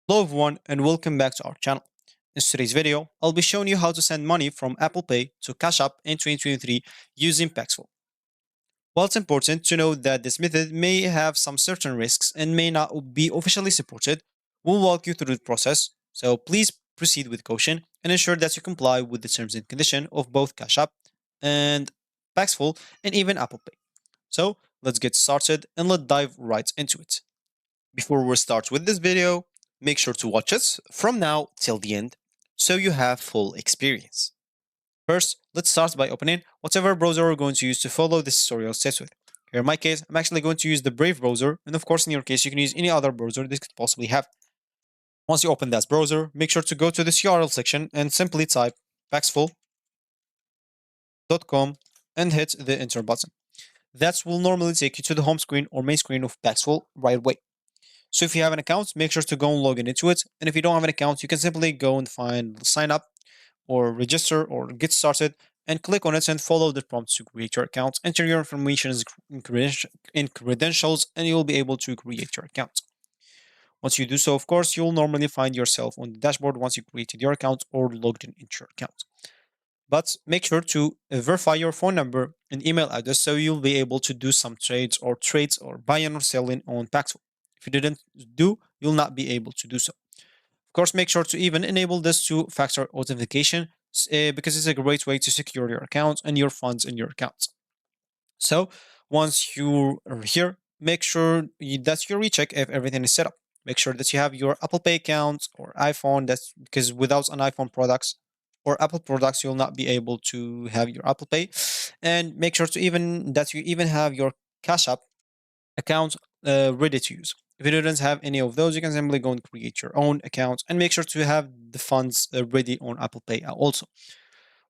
Hello everyone and welcome back to our channel. In today's video, I'll be showing you how to send money from Apple Pay to Cash App in 2023 using Paxful. While it's important to note that this method may have some certain risks and may not be officially supported, we'll walk you through the process, so please proceed with caution and ensure that you comply with the terms and conditions of both Cash App and Paxful and even Apple Pay. So let's get started and let's dive right into it. Before we start with this video, make sure to watch us from now till the end so you have full experience. First, let's start by opening whatever browser we're going to use to follow this tutorial steps with. Here in my case, I'm actually going to use the Brave browser, and of course in your case you can use any other browser this could possibly have. Once you open that browser, make sure to go to this URL section and simply type paxful.com and hit the enter button. That will normally take you to the home screen or main screen of Paxful right away. So if you have an account, make sure to go and log in into it. And if you don't have an account, you can simply go and find sign up or register or get started and click on it and follow the prompts to create your account. Enter your information in credentials and you'll be able to create your account. Once you do so, of course, you'll normally find yourself on the dashboard once you created your account or logged in into your account. But make sure to verify your phone number and email address so you'll be able to do some trades or buying or selling on Paxful. If you didn't do, you'll not be able to do so. Of course, make sure to even enable this two-factor authentication because it's a great way to secure your account and your funds in your account. So once you are here, make sure that you recheck if everything is set up. Make sure that you have your Apple Pay account or iPhone. That's because without an iPhone products or Apple products, you'll not be able to have your Apple Pay. And make sure to even have your Cash App account ready to use. If you don't have any of those, you can simply go and create your own account and make sure to have the funds ready on Apple Pay also.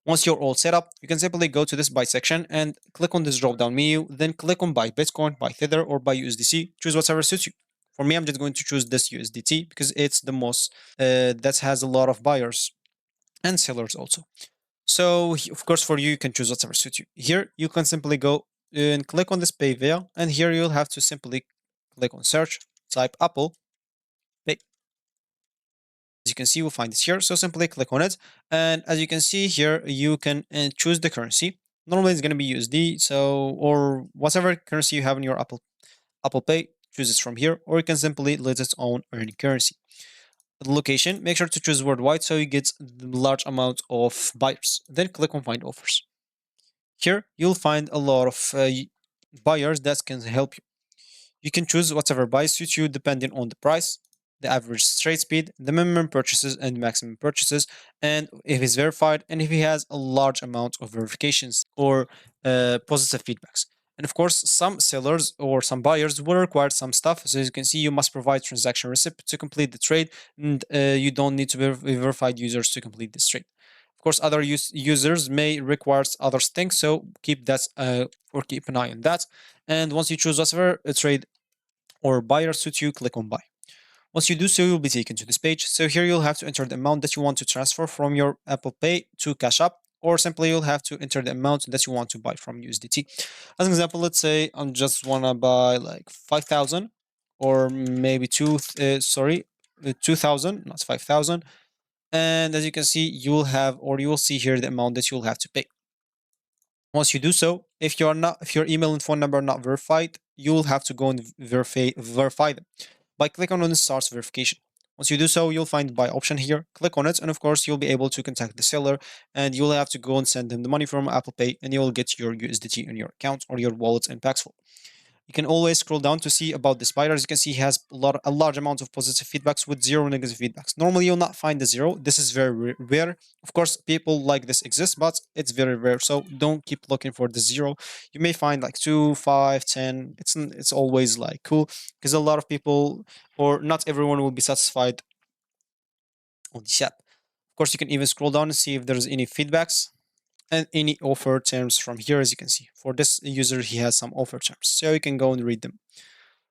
Once you're all set up, you can simply go to this buy section and click on this drop down menu, then click on buy Bitcoin, buy Tether, or buy USDC. Choose whatever suits you. For me, I'm just going to choose this USDT because it's the most that has a lot of buyers and sellers also. So of course, for you, you can choose whatever suits you. Here, you can simply go and click on this pay via, and here you'll have to simply click on search, type Apple Pay. As you can see, we'll find this here. So simply click on it. And as you can see here, you can choose the currency. Normally it's going to be USD, so or whatever currency you have in your Apple Pay, choose it from here, or you can simply list its own earning currency. The location, make sure to choose worldwide so you get the large amount of buyers. Then click on find offers. Here you'll find a lot of buyers that can help you. You can choose whatever buy suits you depending on the price, the average trade speed, the minimum purchases and maximum purchases, and if it's verified and if he has a large amount of verifications or positive feedbacks. And of course, some sellers or some buyers will require some stuff. So as you can see, you must provide transaction receipt to complete the trade, and you don't need to be verified users to complete this trade. Of course, other users may require other things, so keep that or keep an eye on that. And once you choose whatever trade or buyer suits you, click on buy. Once you do so, you'll be taken to this page. So here you'll have to enter the amount that you want to transfer from your Apple Pay to Cash App, or simply you'll have to enter the amount that you want to buy from USDT. As an example, let's say I just want to buy like 5,000 or maybe 2,000, not 5,000. And as you can see, you will see here the amount that you'll have to pay. Once you do so, if your email and phone number are not verified, you will have to go and verify them by clicking on the start verification. Once you do so, you'll find the buy option here. Click on it, and of course, you'll be able to contact the seller, and you'll have to go and send them the money from Apple Pay, and you'll get your USDT in your account or your wallet in Paxful. You can always scroll down to see about this buyer. As you can see, he has a large amount of positive feedbacks with zero negative feedbacks. Normally, you'll not find the zero. This is very rare. Of course, people like this exist, but it's very rare. So don't keep looking for the zero. You may find like 2, 5, 10. It's always like cool because a lot of people or not everyone will be satisfied on the app. Of course, you can even scroll down and see if there's any feedbacks and any offer terms from here. As you can see, for this user, he has some offer terms, so you can go and read them.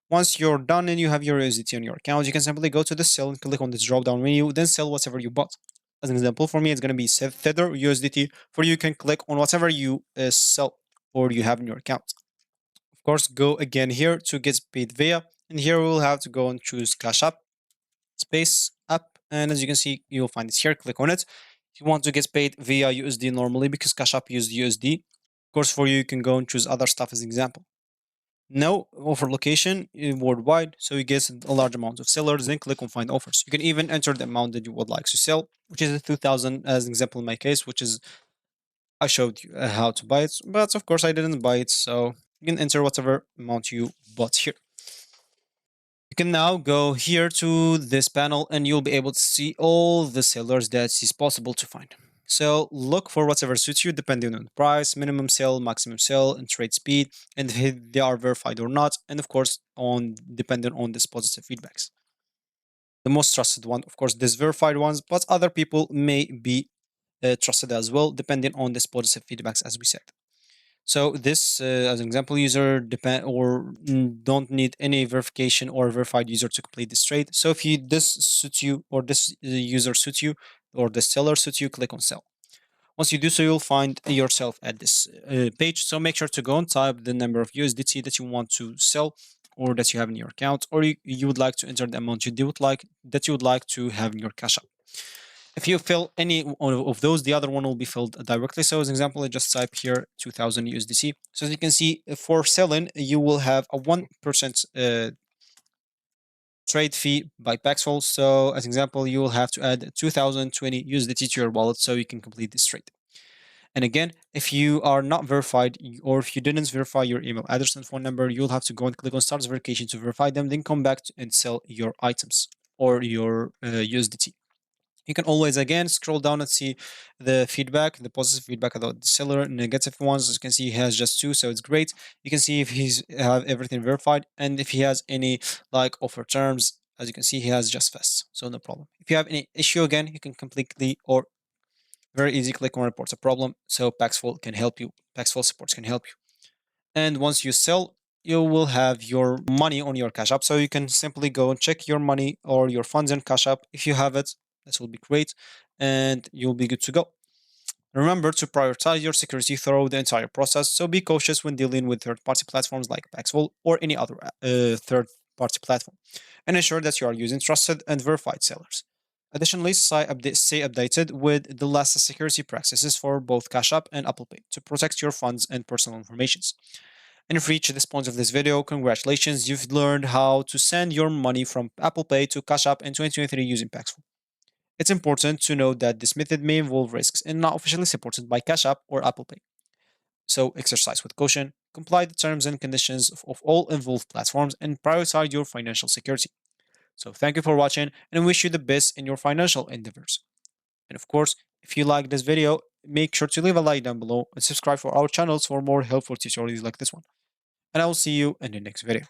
Once you're done and you have your USDT on your account, you can simply go to the sell and click on this drop down menu, then sell whatever you bought. As an example, for me, it's going to be Tether USDT. For you can click on whatever you sell or you have in your account. Of course, go again here to get paid via, and here we'll have to go and choose Cash App space And as you can see, you'll find this here. Click on it. If you want to get paid via USD normally, because Cash App used USD, of course, for you can go and choose other stuff as an example. No offer location worldwide, so you get a large amount of sellers. Then click on find offers. You can even enter the amount that you would like to sell, which is 2,000 as an example in my case, which is I showed you how to buy it, but of course I didn't buy it, so you can enter whatever amount you bought here. You can now go here to this panel and you'll be able to see all the sellers that is possible to find. So look for whatever suits you depending on the price, minimum sell, maximum sell, and trade speed, and if they are verified or not, and of course on depending on this positive feedbacks. The most trusted one, of course, these verified ones, but other people may be trusted as well, depending on this positive feedbacks, as we said. So this, as an example user, depend or don't need any verification or verified user to complete this trade. So if you this suits you or this user suits you or the seller suits you, click on sell. Once you do so, you'll find yourself at this page. So make sure to go and type the number of USDT that you want to sell or that you have in your account, or you would like to enter the amount you would like to have in your cash app. If you fill any of those, the other one will be filled directly. So as an example, I just type here 2000 USDC. So as you can see, for selling, you will have a 1% trade fee by Paxful. So as an example, you will have to add 2020 USDT to your wallet so you can complete this trade. And again, if you are not verified or if you didn't verify your email address and phone number, you'll have to go and click on start verification to verify them, then come back and sell your items or your USDT. You can always again scroll down and see the feedback, the positive feedback about the seller. Negative ones, as you can see, he has just two, so it's great. You can see if he's have everything verified, and if he has any like offer terms. As you can see, he has just fast, so no problem. If you have any issue again, you can completely or very easy click on report a problem. So Paxful can help you. Paxful supports can help you. And once you sell, you will have your money on your Cash App. So you can simply go and check your money or your funds in Cash App. If you have it, this will be great and you'll be good to go. Remember to prioritize your security throughout the entire process. So be cautious when dealing with third-party platforms like Paxful or any other third-party platform. And ensure that you are using trusted and verified sellers. Additionally, stay updated with the latest security practices for both Cash App and Apple Pay to protect your funds and personal information. And if you reach this point of this video, congratulations, you've learned how to send your money from Apple Pay to Cash App in 2023 using Paxful. It's important to note that this method may involve risks and not officially supported by Cash App or Apple Pay. So exercise with caution, comply the terms and conditions of all involved platforms, and prioritize your financial security. So thank you for watching and wish you the best in your financial endeavors. And of course, if you like this video, make sure to leave a like down below and subscribe for our channels for more helpful tutorials like this one. And I will see you in the next video.